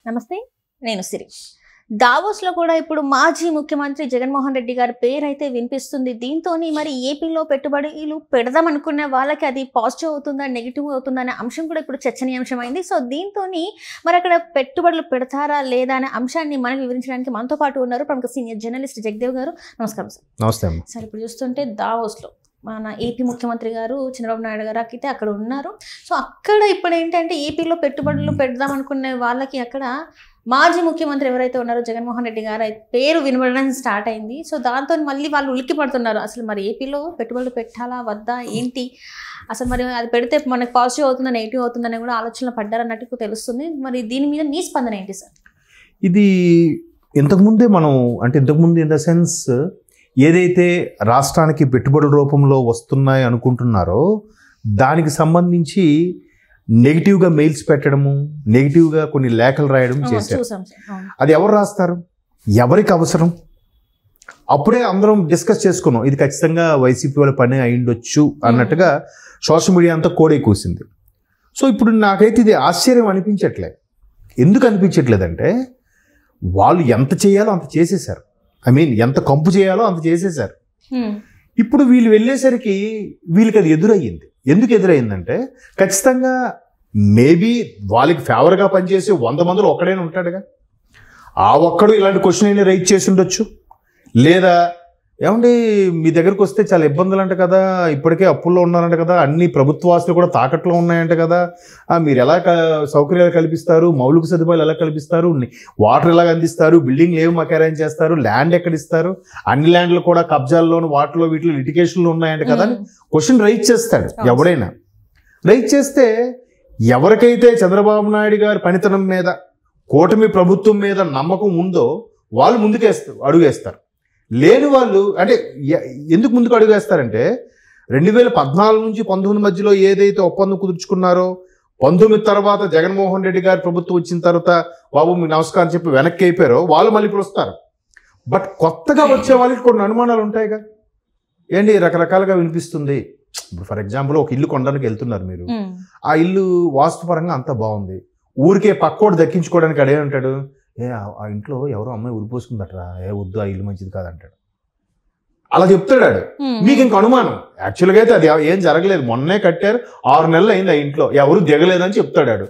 నమస్తే, నేను సిరి. దావోస్లో కూడా ఇప్పుడు మాజీ ముఖ్యమంత్రి జగన్మోహన్ రెడ్డి గారి పేరు అయితే వినిపిస్తుంది. దీంతోని మరి ఏపీలో పెట్టుబడులు పెడదాం అనుకునే వాళ్ళకి అది పాజిటివ్ అవుతుందా, నెగిటివ్ అవుతుందా అనే అంశం కూడా ఇప్పుడు చర్చనీయాంశమైంది. సో దీంతోని మరి అక్కడ పెట్టుబడులు పెడతారా లేదా అనే అంశాన్ని మనకు వివరించడానికి మనతో పాటు ఉన్నారు ప్రముఖ సీనియర్ జర్నలిస్ట్ జగదేవ్ గారు. నమస్కారం సార్. నమస్తే సార్, ఇప్పుడు చూస్తుంటే దావోస్లో మన ఏపీ ముఖ్యమంత్రి గారు చంద్రబాబు నాయుడు గారు అయితే అక్కడ ఉన్నారు. సో అక్కడ ఇప్పుడు ఏంటంటే ఏపీలో పెట్టుబడులు పెడదాం అనుకునే వాళ్ళకి అక్కడ మాజీ ముఖ్యమంత్రి ఎవరైతే ఉన్నారో జగన్మోహన్ రెడ్డి గారు పేరు వినబడడం స్టార్ట్ అయింది. సో దాంతో మళ్ళీ వాళ్ళు ఉలిక్కి పడుతున్నారు. అసలు మరి ఏపీలో పెట్టుబడులు పెట్టాలా వద్దా ఏంటి, అసలు మరి అది పెడితే మనకు పాజిటివ్ అవుతుందా నెగిటివ్ అవుతుందని కూడా ఆలోచనలు పడ్డారన్నట్టు తెలుస్తుంది. మరి దీని మీద మీ స్పందన ఏంటి సార్? ఇది ఇంతకుముందే మనం ఇంతకుముందు ఇన్ ద సెన్స్ ఏదైతే రాష్ట్రానికి పెట్టుబడుల రూపంలో వస్తున్నాయి అనుకుంటున్నారో దానికి సంబంధించి నెగిటివ్గా మెయిల్స్ పెట్టడము, నెగిటివ్గా కొన్ని లేఖలు రాయడం చేశారు. అది ఎవరు రాస్తారు, ఎవరికి అవసరం? అప్పుడే అందరం డిస్కస్ చేసుకున్నాం ఇది ఖచ్చితంగా వైసీపీ వాళ్ళ పని అయిండొచ్చు అన్నట్టుగా సోషల్ మీడియా అంతా కోడే కూసింది. సో ఇప్పుడు నాకైతే ఇది ఆశ్చర్యం అనిపించట్లేదు. ఎందుకు అనిపించట్లేదంటే వాళ్ళు ఎంత చేయాలో అంత చేసేసారు. ఎంత కంపు చేయాలో అంత చేసేసారు. ఇప్పుడు వీళ్ళు వెళ్ళేసరికి వీళ్ళకి అది ఎదురయ్యింది. ఎందుకు ఎదురయ్యిందంటే ఖచ్చితంగా మేబీ వాళ్ళకి ఫేవర్గా పనిచేసి 100 మందిలో ఒక్కడైనా ఉంటాడుగా. ఆ ఒక్కడు ఇలాంటి క్వశ్చన్ అయినా రైజ్ చేసి ఉండొచ్చు. లేదా ఏమండి మీ దగ్గరకు వస్తే చాలా ఇబ్బందులు అంట కదా, ఇప్పటికే అప్పుల్లో ఉన్నారంట కదా, అన్ని ప్రభుత్వాస్తులు కూడా తాకట్లో ఉన్నాయంట కదా, మీరు ఎలా సౌకర్యాలు కల్పిస్తారు, మౌలిక సదుపాయాలు ఎలా కల్పిస్తారు, వాటర్ ఎలా అందిస్తారు, బిల్డింగ్లు ఏమి మాకు అరేంజ్ చేస్తారు, ల్యాండ్ ఎక్కడ ఇస్తారు, అన్ని ల్యాండ్లు కూడా కబ్జాల్లోను వాటిలో వీటిలో లిటిగేషన్లు ఉన్నాయంట కదా అని క్వశ్చన్ రైజ్ చేస్తాడు ఎవడైనా. రైజ్ చేస్తే ఎవరికైతే చంద్రబాబు నాయుడు గారి పనితనం మీద, కూటమి ప్రభుత్వం మీద నమ్మకం ఉందో వాళ్ళు అడుగేస్తారు. లేని వాళ్ళు ఎందుకు ముందుకు అడుగేస్తారంటే 2014 నుంచి 19 మధ్యలో ఏదైతే ఒప్పందం కుదుర్చుకున్నారో 19 తర్వాత జగన్మోహన్ రెడ్డి గారి ప్రభుత్వం వచ్చిన తర్వాత బాబు మీకు నమస్కారం చెప్పి వెనక్కి అయిపోయారో వాళ్ళు మళ్ళీ ఇప్పుడు వస్తారు. బట్ కొత్తగా వచ్చే వాళ్ళకి కొన్ని అనుమానాలు ఉంటాయిగా. రకరకాలుగా వినిపిస్తుంది. ఇప్పుడు ఫర్ ఎగ్జాంపుల్ ఒక ఇల్లు కొనడానికి వెళ్తున్నారు మీరు, ఆ ఇల్లు వాస్తుపరంగా అంతా బాగుంది, ఊరికే పక్కోడు దక్కించుకోవడానికి అడేమంటాడు, ఆ ఇంట్లో ఎవరో అమ్మాయి ఉరిపోసుకుందట్రా, వద్దు ఆ ఇల్లు మంచిది కాదంటాడు. అలా చెప్తాడు. మీకు ఇంక అనుమానం. యాక్చువల్గా అయితే అది ఏం జరగలేదు, మొన్నే కట్టారు, 6 నెలలు అయింది, ఆ ఇంట్లో ఎవరు దిగలేదని చెప్తాడు.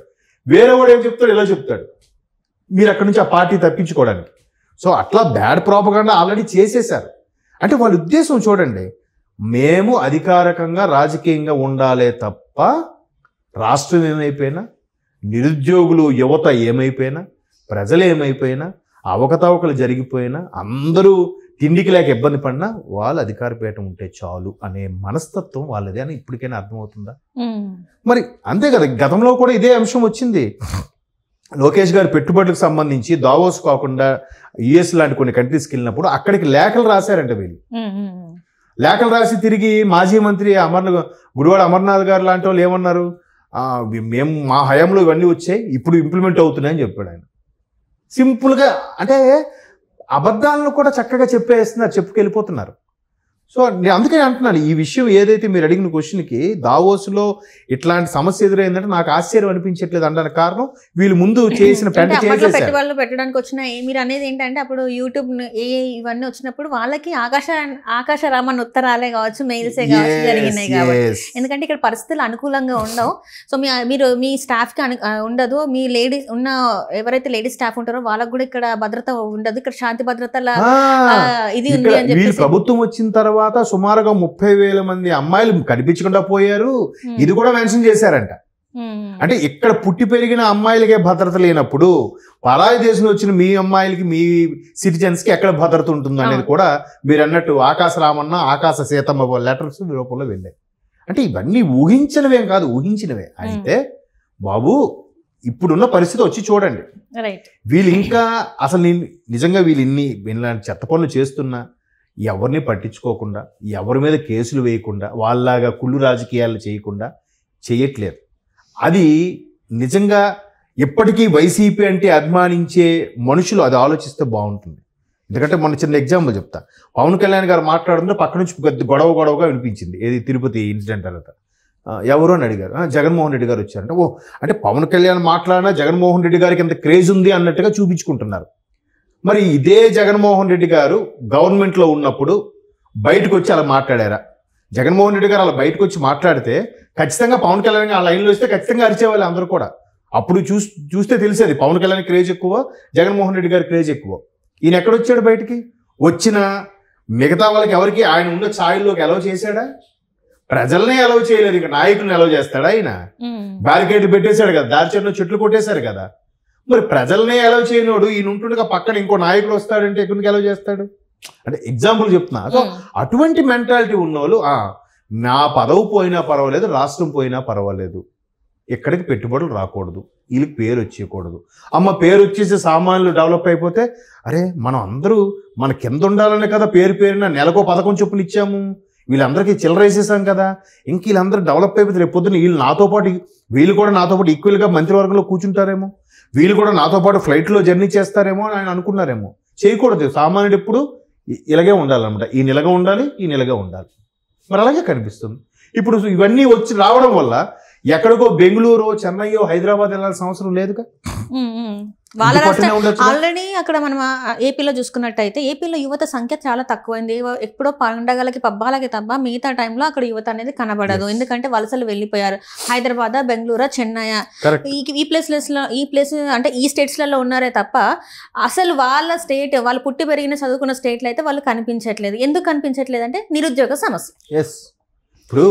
వేరే వాడు ఏం చెప్తాడు, ఇలా చెప్తాడు, మీరు అక్కడి నుంచి ఆ పార్టీ తప్పించుకోవడానికి. సో అట్లా బ్యాడ్ ప్రాపగాండా ఆల్రెడీ చేసేశారు. అంటే వాళ్ళ ఉద్దేశం చూడండి, మేము అధికారికంగా రాజకీయంగా ఉండాలే తప్ప రాష్ట్రం ఏమైపోయినా, నిరుద్యోగులు యువత ఏమైపోయినా, ప్రజలు ఏమైపోయినా, అవకతవకలు జరిగిపోయినా, అందరూ తిండికి లేక ఇబ్బంది పడినా వాళ్ళు అధికారపీఠం ఉంటే చాలు అనే మనస్తత్వం వాళ్ళదే అని ఇప్పటికైనా అర్థమవుతుందా? మరి అంతే కదా, గతంలో కూడా ఇదే అంశం వచ్చింది. లోకేష్ గారు పెట్టుబడులకు సంబంధించి దావోస్ కాకుండా యుఎస్ లాంటి కొన్ని కంట్రీస్కి వెళ్ళినప్పుడు అక్కడికి లేఖలు రాశారంట వీళ్ళు. లేఖలు రాసి తిరిగి మాజీ మంత్రి గుడివాడ అమర్నాథ్ గారు లాంటి వాళ్ళు ఏమన్నారు, మేము మా హయాంలో ఇవన్నీ వచ్చాయి, ఇప్పుడు ఇంప్లిమెంట్ అవుతున్నాయని చెప్పాడు ఆయన. సింపుల్గా అబద్ధాలను కూడా చక్కగా చెప్పుకెళ్ళిపోతున్నారు. సో నేను అందుకని అంటున్నాను, ఈ విషయం ఏదైతే మీరు అడిగిన క్వశ్చన్కి దావోస్లో ఇట్లాంటి సమస్య ఎదురైందంటే నాకు ఆశ్చర్యం అనిపించట్లేదు అనడానికి కారణం వీళ్ళు ముందు చేసిన పెట్టుబడులు పెట్టడానికి వచ్చిన మీరు అనేది ఏంటంటే అప్పుడు యూట్యూబ్ ఇవన్నీ వచ్చినప్పుడు వాళ్ళకి ఆకాశరామన్ ఉత్తరాలే కావచ్చు, మెయిల్సే కావచ్చు జరిగినాయి కాబట్టి. ఎందుకంటే ఇక్కడ పరిస్థితులు అనుకూలంగా ఉండవు. సో మీరు మీ స్టాఫ్కి ఉండదు, మీ లేడీస్ ఉన్న ఎవరైతే లేడీస్ స్టాఫ్ ఉంటారో వాళ్ళకు కూడా ఇక్కడ భద్రత ఉండదు, ఇక్కడ శాంతి భద్రతల ఇది ఉంది అని చెప్పి ప్రభుత్వం వచ్చిన తర్వాత సుమారుగా 30,000 మంది అమ్మాయిలు కనిపించకుండా పోయారు. ఇది కూడా మెన్షన్ చేశారంట. అంటే ఇక్కడ పుట్టి పెరిగిన అమ్మాయిలకే భద్రత లేనప్పుడు పరాయి దేశం వచ్చిన మీ అమ్మాయిలకి, మీ సిటిజన్స్ కి ఎక్కడ భద్రత ఉంటుంది అనేది కూడా మీరు అన్నట్టు ఆకాశ రామన్న, ఆకాశ సీతమ్మ లెటర్స్ రూపంలో వెళ్ళాయి. అంటే ఇవన్నీ ఊహించినవేం కాదు, ఊహించినవే. అయితే బాబు ఇప్పుడున్న పరిస్థితి వచ్చి చూడండి, వీళ్ళు ఇంకా అసలు నిజంగా వీళ్ళు ఇలాంటి చెత్త పనులు చేస్తున్నా ఎవరిని పట్టించుకోకుండా, ఎవరి మీద కేసులు వేయకుండా, వాళ్ళలాగా కుళ్ళు రాజకీయాలు చేయకుండా చేయట్లేదు. అది నిజంగా ఎప్పటికీ వైసీపీ అంటే అభిమానించే మనుషులు అది ఆలోచిస్తే బాగుంటుంది. ఎందుకంటే మన చిన్న ఎగ్జాంపుల్ చెప్తా. పవన్ కళ్యాణ్ గారు మాట్లాడుతుంటే పక్క నుంచి గొడవగా వినిపించింది, ఏది తిరుపతి ఇన్సిడెంట్ తర్వాత. ఎవరు అని అడిగారు. జగన్మోహన్ రెడ్డి గారు వచ్చారంటే ఓ అంటే పవన్ కళ్యాణ్ మాట్లాడినా జగన్మోహన్ రెడ్డి గారికి ఎంత క్రేజ్ ఉంది అన్నట్టుగా చూపించుకుంటున్నారు. మరి ఇదే జగన్మోహన్ రెడ్డి గారు గవర్నమెంట్లో ఉన్నప్పుడు బయటకు వచ్చి అలా మాట్లాడారా? జగన్మోహన్ రెడ్డి గారు అలా బయటకు వచ్చి మాట్లాడితే ఖచ్చితంగా పవన్ కళ్యాణ్ ఆ లైన్లో వస్తే ఖచ్చితంగా అరిచేవాళ్ళు అందరూ కూడా. అప్పుడు చూస్తే తెలిసేది పవన్ కళ్యాణ్ క్రేజ్ ఎక్కువ, జగన్మోహన్ రెడ్డి గారి క్రేజ్ ఎక్కువ. ఈయన ఎక్కడొచ్చాడు బయటికి? వచ్చిన మిగతా వాళ్ళకి ఎవరికి ఆయన ఉన్న ఛాయల్లోకి ఎలవ్ చేశాడా? ప్రజల్నే ఎలవ్ చేయలేదు, ఇక నాయకులను ఎలవ్ చేస్తాడా? ఆయన బ్యారికేడ్ పెట్టేశాడు కదా, దారిచేట్లో చెట్లు కొట్టేశారు కదా. మరి ప్రజల్నే ఎలవ్ చేయనోడు ఈయన ఉంటుండగా పక్కన ఇంకో నాయకుడు వస్తాడంటే ఎక్కడికి ఎలవ్ చేస్తాడు? అంటే ఎగ్జాంపుల్ చెప్తున్నా. సో అటువంటి మెంటాలిటీ ఉన్నోళ్ళు నా పదవి పోయినా పర్వాలేదు, రాష్ట్రం పోయినా పర్వాలేదు, ఎక్కడికి పెట్టుబడులు రాకూడదు, వీళ్ళకి పేరు వచ్చేయకూడదు. పేరు వచ్చేసి సామాన్లు డెవలప్ అయిపోతే అరే మనం అందరూ మన కింద ఉండాలనే కదా పేరున నెలకో పథకం చొప్పున ఇచ్చాము, వీళ్ళందరికీ చిల్లరేసేసాం కదా, ఇంక వీళ్ళందరూ డెవలప్ అయిపోతే రేపు పొద్దున్న వీళ్ళు కూడా నాతో పాటు ఈక్వల్గా మంత్రివర్గంలో కూర్చుంటారేమో, వీళ్ళు కూడా నాతో పాటు ఫ్లైట్లో జర్నీ చేస్తారేమో అని ఆయన అనుకున్నారేమో. చేయకూడదు. సామాన్యుడు ఎప్పుడు ఇలాగే ఉండాలన్నమాట. ఈ నెలగా ఉండాలి, ఈ నెలగా ఉండాలి. మరి అలాగే కనిపిస్తుంది. ఇప్పుడు ఇవన్నీ వచ్చి రావడం వల్ల ఎక్కడికో బెంగళూరు, చెన్నైయో, హైదరాబాద్ వెళ్ళాల్సిన అవసరం లేదుగా. వాళ్ళ రాష్ట్రం ఆల్రెడీ అక్కడ మనం ఏపీలో చూసుకున్నట్టయితే ఏపీలో యువత సంఖ్య చాలా తక్కువైంది. ఎప్పుడో పండగలకి పబ్బాలకి తప్ప మిగతా టైంలో అక్కడ యువత అనేది కనబడదు. ఎందుకంటే వలసలు వెళ్ళిపోయారు. హైదరాబాద్, బెంగళూరు, చెన్నై ఈ ప్లేస్ అంటే ఈ స్టేట్స్లలో ఉన్నారే తప్ప అసలు వాళ్ళ స్టేట్, వాళ్ళు పుట్టి పెరిగిన చదువుకున్న స్టేట్లు అయితే వాళ్ళు కనిపించట్లేదు. ఎందుకు కనిపించట్లేదు అంటే నిరుద్యోగ సమస్య. ఇప్పుడు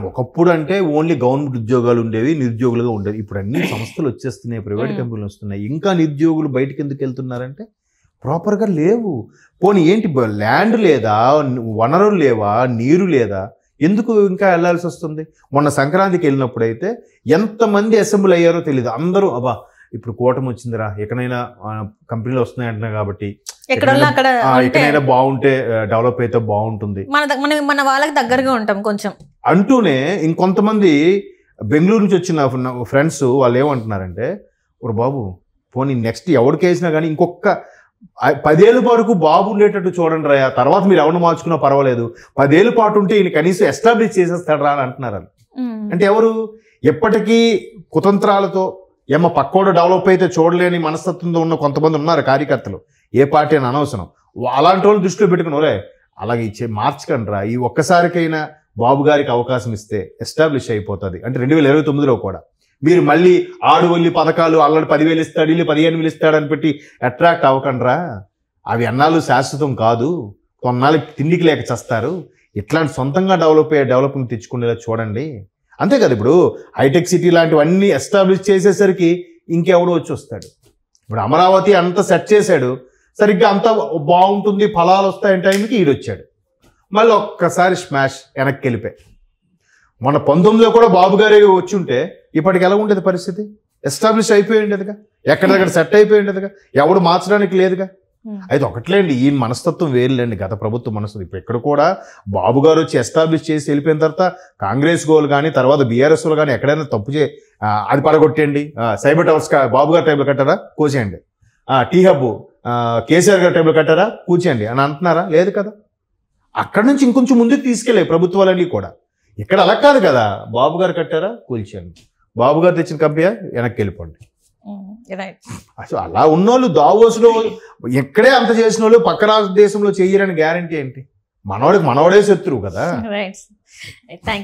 ఒకప్పుడు అంటే ఓన్లీ గవర్నమెంట్ ఉద్యోగాలు ఉండేవి, నిరుద్యోగులుగా ఉండేవి. ఇప్పుడు అన్ని సంస్థలు వచ్చేస్తున్నాయి, ప్రైవేట్ కంపెనీలు వస్తున్నాయి. ఇంకా నిరుద్యోగులు బయటకు ఎందుకు వెళ్తున్నారంటే ప్రాపర్గా లేవు. పోనీ ఏంటి ల్యాండ్ లేదా, వనరులు లేవా, నీరు లేదా, ఎందుకు ఇంకా వెళ్ళాల్సి వస్తుంది? మొన్న సంక్రాంతికి వెళ్ళినప్పుడు అయితే ఎంతమంది అసెంబ్లీ అయ్యారో తెలియదు. అందరూ ఇప్పుడు కూటమి వచ్చిందిరా, ఎక్కడైనా కంపెనీలు వస్తున్నాయి అంటున్నా కాబట్టి ఎక్కడైనా బాగుంటే డెవలప్ అయితే బాగుంటుంది, మన వాళ్ళకి దగ్గరగా ఉంటాం కొంచెం అంటూనే ఇంకొంతమంది బెంగళూరు నుంచి వచ్చిన ఫ్రెండ్స్ వాళ్ళు ఏమంటున్నారంటే బాబు పోనీ నెక్స్ట్ ఎవరికి వేసినా కానీ ఇంకొక 10 ఏళ్ళ వరకు బాబు ఉండేటట్టు చూడండి రా, తర్వాత మీరు ఎవరిని మార్చుకున్నా పర్వాలేదు, 10 ఏళ్ళ పాటు ఉంటే ఈయన కనీసం ఎస్టాబ్లిష్ చేసేస్తాడు రా అని అంటున్నారు. అంటే ఎవరు? ఎప్పటికీ కుతంత్రాలతో పక్కోడు డెవలప్ అయితే చూడలేని మనస్తత్వంతో ఉన్న కొంతమంది ఉన్నారు కార్యకర్తలు. ఏ పార్టీ అని అనవసరం, అలాంటి వాళ్ళు దృష్టిలో పెట్టుకుని అలాగే మార్చకండి రా, ఈ ఒక్కసారికైనా బాబు గారికి అవకాశం ఇస్తే ఎస్టాబ్లిష్ అయిపోతుంది. అంటే 2029లో కూడా మీరు మళ్ళీ ఆడువల్లి పథకాలు అల్లడి 10,000 ఇస్తాడు, వీళ్ళు 15,000 ఇస్తాడు అని పెట్టి అట్రాక్ట్ అవ్వకండి రా. అవి అన్నాళ్ళు శాశ్వతం కాదు, కొన్నాళ్ళు తిండికి లేక చేస్తారు. ఇట్లాంటి సొంతంగా డెవలప్మెంట్ తెచ్చుకునేలా చూడండి. అంతే కదా. ఇప్పుడు హైటెక్ సిటీ లాంటివన్నీ ఎస్టాబ్లిష్ చేసేసరికి ఇంకెవడో వచ్చి వస్తాడు. ఇప్పుడు అమరావతి అంతా సెట్ చేశాడు, సరిగ్గా అంతా బాగుంటుంది, ఫలాలు వస్తాయని టైంకి ఈడొచ్చాడు, మళ్ళీ ఒక్కసారి స్మాష్ వెనక్కి వెళ్ళిపోయి. మొన్న 19లో కూడా బాబు గారే వచ్చి ఉంటే ఇప్పటికి ఎలా ఉండేది పరిస్థితి? ఎస్టాబ్లిష్ అయిపోయి ఉండేదిగా, ఎక్కడిదక్కడ సెట్ అయిపోయి ఉండేదిగా, ఎవడు మార్చడానికి లేదుగా. అయితే ఒకట్లేండి, ఈ మనస్తత్వం వేరులేండి, గత ప్రభుత్వం మనస్తత్వం. ఇప్పుడు ఇక్కడ కూడా బాబు గారు వచ్చి ఎస్టాబ్లిష్ చేసి వెళ్ళిపోయిన తర్వాత కాంగ్రెస్ గోలు కానీ తర్వాత బీఆర్ఎస్ వాళ్ళు కానీ ఎక్కడైనా తప్పు అది పడగొట్టేయండి. సైబర్ టవర్స్ బాబు గారు టైంలో కట్టారా? కూర్చేయండి. టీ హబ్ కేసీఆర్ గారి టైంలో కట్టారా? కూర్చేయండి అని అంటున్నారా? లేదు కదా. అక్కడి నుంచి ఇంకొంచెం ముందుకు తీసుకెళ్ళే ప్రభుత్వాలన్నీ కూడా. ఇక్కడ అలా కాదు కదా, బాబు గారు కట్టారా? కూల్చేయండి, బాబు గారు తెచ్చిన కంపెనీ వెనక్కి వెళ్ళిపోండి. అసలు అలా ఉన్నోళ్ళు దావోస్లో ఎక్కడే అంత చేసిన వాళ్ళు పక్క దేశంలో చెయ్యరని గ్యారంటీ ఏంటి? మనోడే శత్రువు కదా.